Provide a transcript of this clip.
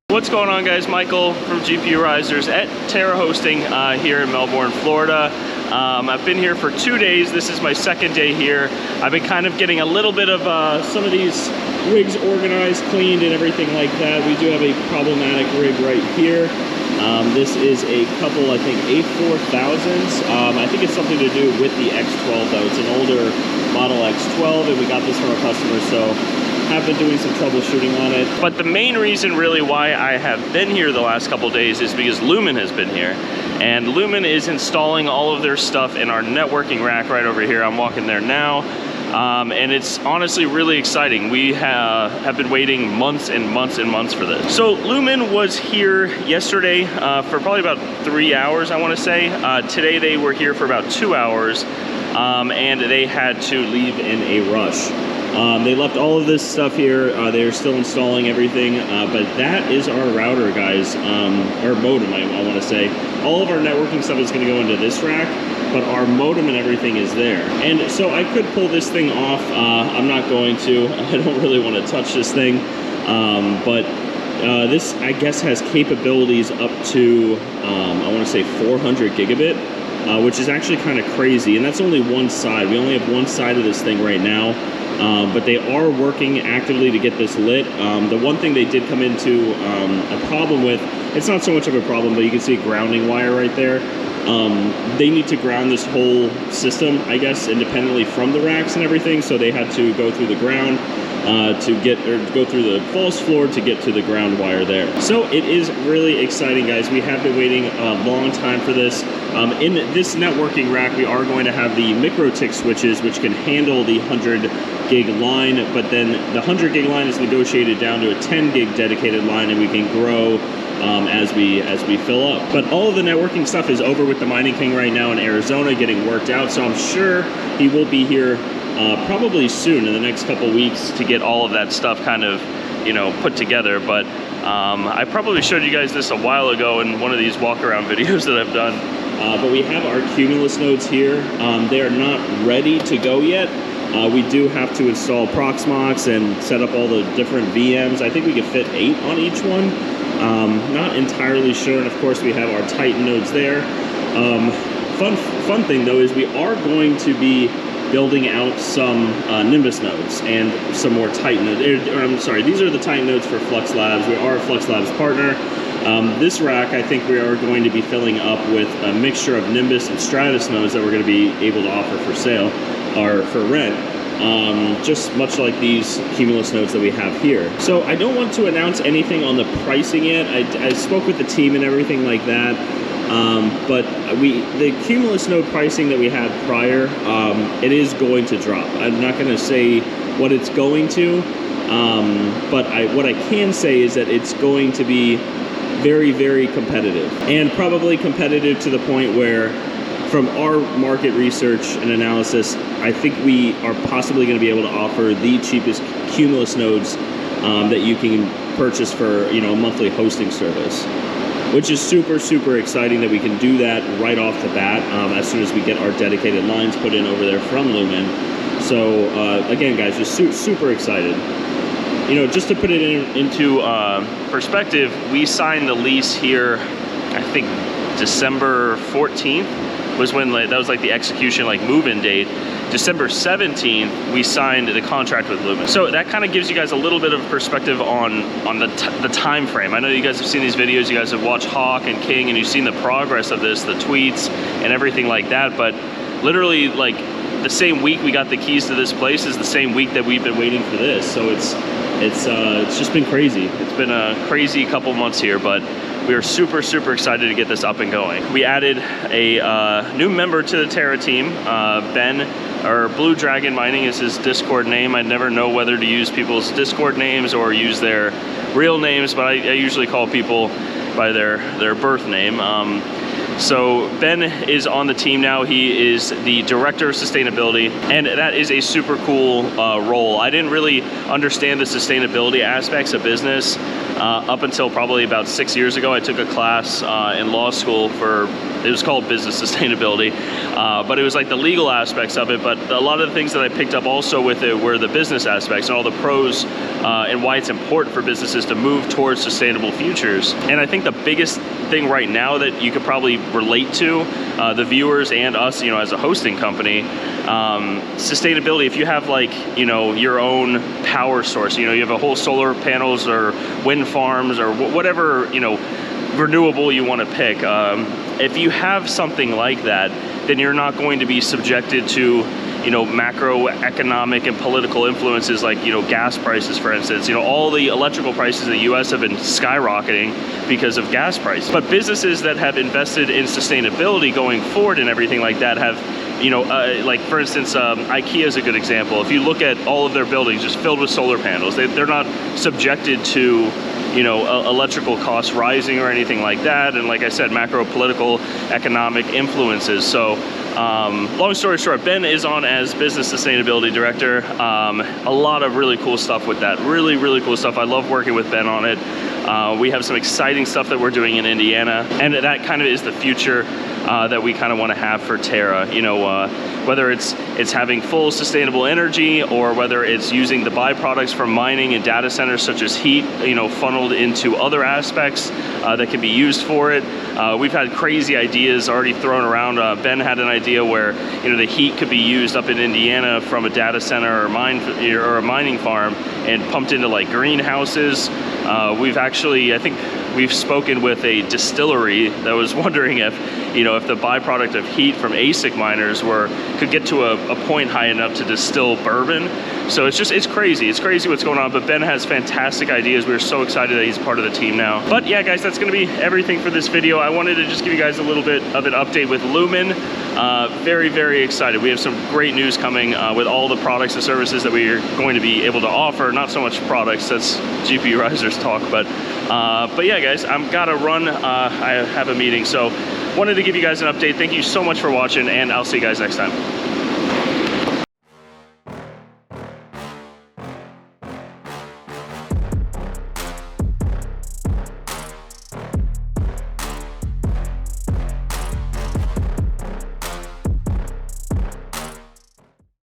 What's going on, guys? Michael from GPURisers at Terra Hosting here in Melbourne, Florida. I've been here for 2 days. This is my second day here. I've been kind of getting a little bit of some of these rigs organized, cleaned, and everything like that. We do have a problematic rig right here. This is a couple, I think, A4000s. I think it's something to do with the X12, though. It's an older model X12, and we got this from a customer, so have been doing some troubleshooting on it. But the main reason really why I have been here the last couple days is because Lumen has been here. And Lumen is installing all of their stuff in our networking rack right over here. I'm walking there now. And it's honestly really exciting. We have been waiting months and months and months for this. So Lumen was here yesterday for probably about 3 hours, I want to say. Today they were here for about 2 hours, and they had to leave in a rush. They left all of this stuff here. They're still installing everything, but that is our router, guys, our modem, I want to say. All of our networking stuff is going to go into this rack, but our modem and everything is there. And so I could pull this thing off. I'm not going to. I don't really want to touch this thing, but this, I guess, has capabilities up to, I want to say 400 gigabit, which is actually kind of crazy. And that's only one side. We only have one side of this thing right now. But they are working actively to get this lit. The one thing they did come into a problem with, it's not so much of a problem, but you can see a grounding wire right there. They need to ground this whole system, I guess, independently from the racks and everything, so they had to go through the ground go through the false floor to get to the ground wire there. So it is really exciting, guys. We have been waiting a long time for this. In this networking rack, we are going to have the micro-tick switches, which can handle the 100 gig line, but then the 100 gig line is negotiated down to a 10 gig dedicated line, and we can grow as we fill up. But all of the networking stuff is over with the Mining King right now in Arizona, getting worked out, so I'm sure he will be here probably soon in the next couple weeks to get all of that stuff kind of, you know, put together. But I probably showed you guys this a while ago in one of these walk around videos that I've done. But we have our Cumulus nodes here. They are not ready to go yet. We do have to install Proxmox and set up all the different VMs. I think we could fit 8 on each one. Not entirely sure. And of course we have our Titan nodes there. Fun thing though is we are going to be building out some Nimbus nodes and some more Titan nodes. I'm sorry, these are the Titan nodes for Flux Labs. We are a Flux Labs partner. This rack, I think we are going to be filling up with a mixture of Nimbus and Stratus nodes that we're going to be able to offer for sale or for rent. Just much like these Cumulus nodes that we have here. So I don't want to announce anything on the pricing yet. I spoke with the team and everything like that. But the Cumulus node pricing that we had prior, it is going to drop. I'm not going to say what it's going to, but what I can say is that it's going to be very, very competitive, and probably competitive to the point where, from our market research and analysis, I think we are possibly going to be able to offer the cheapest Cumulus nodes that you can purchase for, you know, a monthly hosting service, which is super, super exciting that we can do that right off the bat as soon as we get our dedicated lines put in over there from Lumen. So again, guys, just super excited. You know, just to put it into perspective, we signed the lease here, I think December 14th was when, that was like the execution, like move-in date. December 17th, we signed the contract with Lumen. So that kind of gives you guys a little bit of perspective on the time frame. I know you guys have seen these videos, you guys have watched Hawk and King, and you've seen the progress of this, the tweets and everything like that, but literally, like, the same week we got the keys to this place is the same week that we've been waiting for this. So it's just been crazy. It's been a crazy couple months here, but we are super excited to get this up and going. We added a new member to the Terra team, Ben, or Blue Dragon Mining is his Discord name. I never know whether to use people's Discord names or use their real names, but I usually call people by their birth name. So Ben is on the team now. He is the Director of Sustainability, and that is a super cool role. I didn't really understand the sustainability aspects of business up until probably about 6 years ago. I took a class in law school for, it was called business sustainability, but it was like the legal aspects of it. But a lot of the things that I picked up also with it were the business aspects and all the pros and why it's important for businesses to move towards sustainable futures. And I think the biggest thing right now that you could probably relate to, the viewers and us, you know, as a hosting company, sustainability. If you have like, you know, your own power source, you know, you have a whole solar panels or wind farms or whatever, you know, renewable you want to pick. If you have something like that, then you're not going to be subjected to, you know, macroeconomic and political influences like, you know, gas prices, for instance. You know, all the electrical prices in the US have been skyrocketing because of gas prices. But businesses that have invested in sustainability going forward and everything like that have, you know, like for instance, IKEA is a good example. If you look at all of their buildings just filled with solar panels, they're not subjected to, you know, electrical costs rising or anything like that. And like I said, macro political economic influences. So long story short, Ben is on as business sustainability director. A lot of really cool stuff with that. Really cool stuff. I love working with Ben on it. We have some exciting stuff that we're doing in Indiana, and that kind of is the future that we kind of want to have for Terra. You know, whether it's having full sustainable energy, or whether it's using the byproducts from mining and data centers such as heat, you know, funneled into other aspects that can be used for it. We've had crazy ideas already thrown around. Ben had an idea where, you know, the heat could be used up in Indiana from a data center or a mining farm and pumped into like greenhouses. We've actually, I think we've spoken with a distillery that was wondering if, you know, if the byproduct of heat from ASIC miners could get to a point high enough to distill bourbon. So it's crazy. It's crazy what's going on, but Ben has fantastic ideas. We're so excited that he's part of the team now. But yeah, guys, that's gonna be everything for this video. I wanted to just give you guys a little bit of an update with Lumen. Very excited. We have some great news coming with all the products and services that we are going to be able to offer. Not so much products, that's GPURisers talk, but yeah, guys, I'm gotta run. I have a meeting, so wanted to give you guys an update. Thank you so much for watching, and I'll see you guys next time.